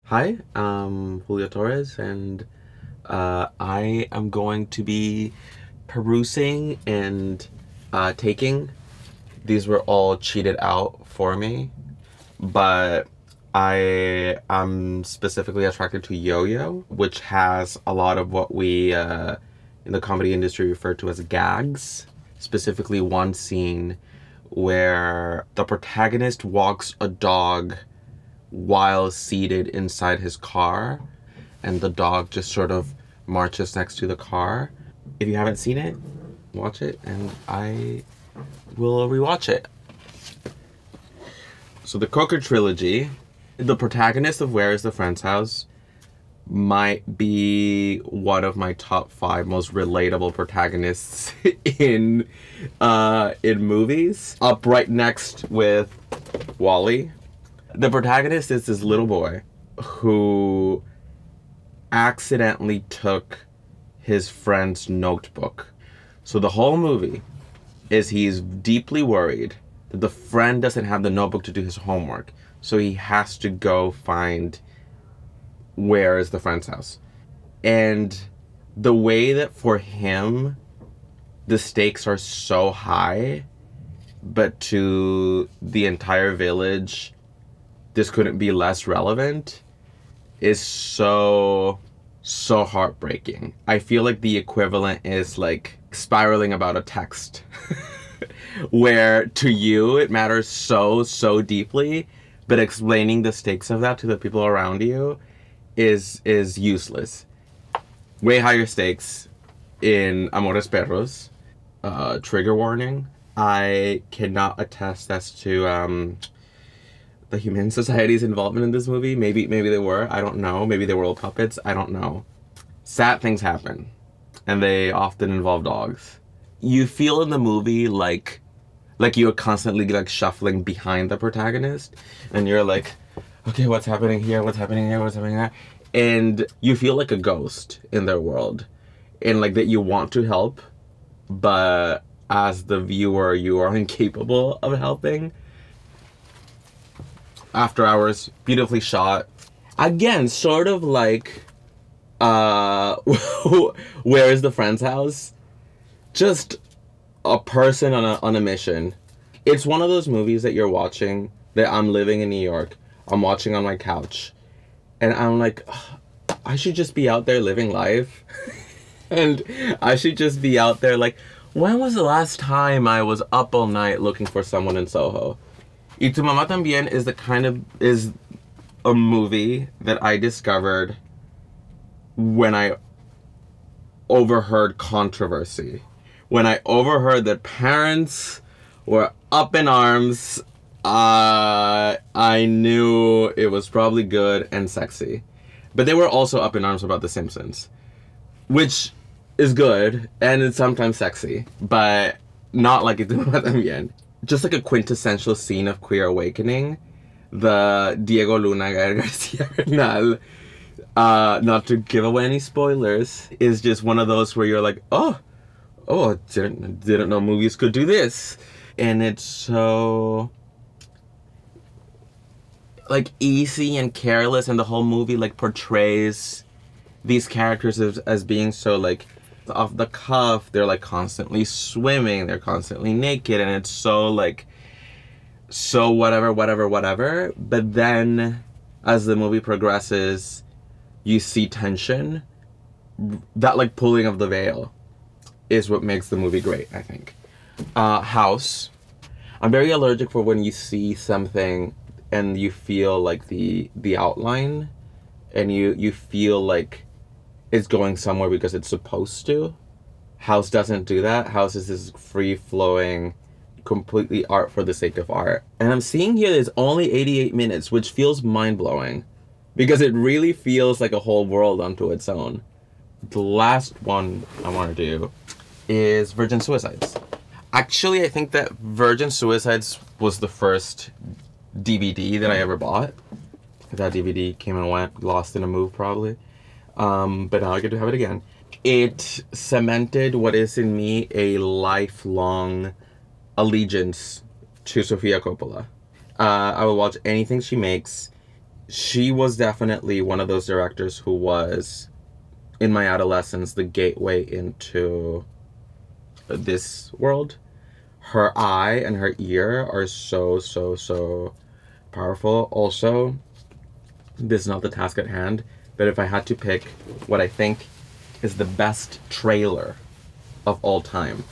Hi, I'm Julio Torres, and I am going to be perusing and taking. These were all cheated out for me, but I am specifically attracted to Yo-Yo, which has a lot of what we in the comedy industry refer to as gags. Specifically, one scene where the protagonist walks a dog while seated inside his car, and the dog just sort of marches next to the car. If you haven't seen it, watch it, and I will rewatch it. So the Cocker trilogy, the protagonist of Where is the Friend's House might be one of my top 5 most relatable protagonists in movies. Up right next with Wally. The protagonist is this little boy who accidentally took his friend's notebook. So the whole movie is he's deeply worried that the friend doesn't have the notebook to do his homework. So he has to go find where is the friend's house. And the way that for him, the stakes are so high, but to the entire village, this couldn't be less relevant, is so heartbreaking. I feel like the equivalent is like spiraling about a text where to you it matters so deeply, but explaining the stakes of that to the people around you is useless. Way higher stakes in Amores Perros. Trigger warning. I cannot attest as to the Humane Society's involvement in this movie. Maybe they were. I don't know. Maybe they were all puppets. I don't know. Sad things happen, and they often involve dogs. You feel in the movie like you're constantly like shuffling behind the protagonist, and you're like, okay, what's happening here? What's happening here? What's happening there? And you feel like a ghost in their world, and like that you want to help, but as the viewer, you are incapable of helping. After Hours, beautifully shot. Again, sort of like Where is the Friend's House? Just a person on a mission. It's one of those movies that you're watching, that I'm living in New York, I'm watching on my couch, and I'm like, "Ugh, I should just be out there living life." And I should just be out there like, when was the last time I was up all night looking for someone in Soho? Y Tu Mamá También is a movie that I discovered when I overheard controversy. When I overheard that parents were up in arms, I knew it was probably good and sexy. But they were also up in arms about The Simpsons, which is good and it's sometimes sexy, but not like Y Tu Mamá También. Just like a quintessential scene of queer awakening, the Diego Luna Gael Garcia Bernal, not to give away any spoilers, is just one of those where you're like, oh, didn't know movies could do this. And it's so like easy and careless, and the whole movie like portrays these characters as being so like off the cuff. They're like constantly swimming, they're constantly naked, and it's so like so whatever. But then as the movie progresses, you see tension. That like pulling of the veil is what makes the movie great, I think. House. I'm very allergic for when you see something and you feel like the outline, and you feel like it's going somewhere because it's supposed to. House doesn't do that. House is this free-flowing, completely art for the sake of art. And I'm seeing here there's only 88 minutes, which feels mind-blowing, because it really feels like a whole world unto its own. The last one I want to do is Virgin Suicides. Actually, I think that Virgin Suicides was the first DVD that I ever bought. That DVD came and went, lost in a move probably. But now I get to have it again. It cemented what is in me a lifelong allegiance to Sofia Coppola. I will watch anything she makes. she was definitely one of those directors who was, in my adolescence, the gateway into this world. Her eye and her ear are so, so, so powerful. Also, this is not the task at hand, but if I had to pick what I think is the best trailer of all time,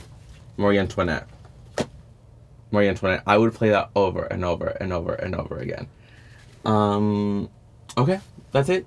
Marie Antoinette. Marie Antoinette. I would play that over and over and over and over again. Okay, that's it.